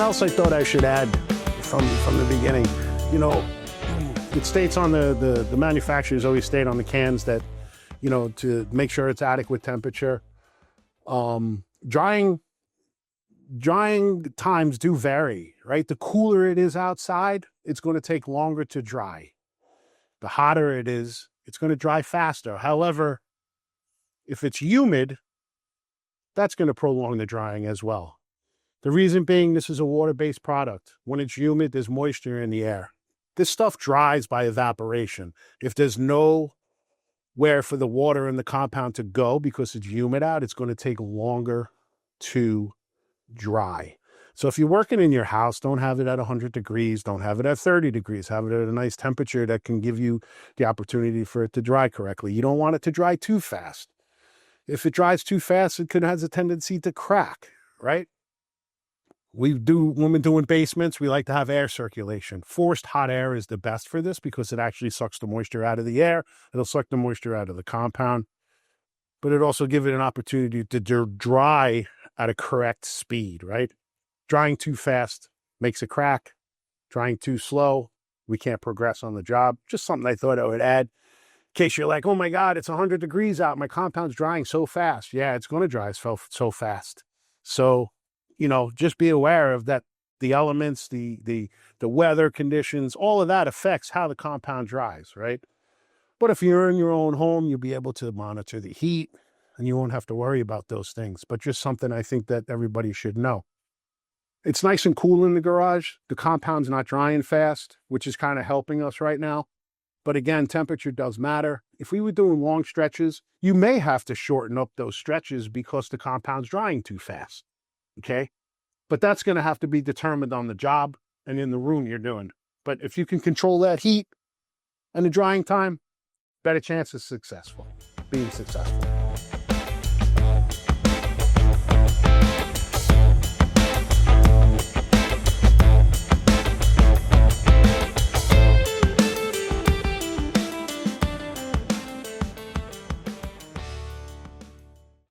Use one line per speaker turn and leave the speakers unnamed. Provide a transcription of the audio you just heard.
else I thought I should add from the beginning, you know, it states on the manufacturers always state on the cans that, you know, to make sure it's adequate temperature. Drying times do vary, right? The cooler it is outside, it's going to take longer to dry. The hotter it is, it's going to dry faster. However, if it's humid, that's going to prolong the drying as well. The reason being, this is a water-based product. When it's humid, there's moisture in the air. This stuff dries by evaporation. If there's nowhere for the water in the compound to go because it's humid out, it's going to take longer to dry. So if you're working in your house, don't have it at 100 degrees, don't have it at 30 degrees, have it at a nice temperature that can give you the opportunity for it to dry correctly. You don't want it to dry too fast. If it dries too fast, it has a tendency to crack, right? When we're doing basements, we like to have air circulation. Forced hot air is the best for this because it actually sucks the moisture out of the air. It'll suck the moisture out of the compound, but it also gives it an opportunity to dry at a correct speed, right? Drying too fast makes it crack. Drying too slow, we can't progress on the job. Just something I thought I would add. In case you're like, oh my God, it's 100 degrees out. My compound's drying so fast. Yeah, it's going to dry so fast. So, you know, just be aware of that. The elements, the weather conditions, all of that affects how the compound dries, right? But if you're in your own home, you'll be able to monitor the heat and you won't have to worry about those things. But just something I think that everybody should know. It's nice and cool in the garage. The compound's not drying fast, which is kind of helping us right now. But again, temperature does matter. If we were doing long stretches, you may have to shorten up those stretches because the compound's drying too fast, okay? But that's going to have to be determined on the job and in the room you're doing. But if you can control that heat and the drying time, better chance of being successful.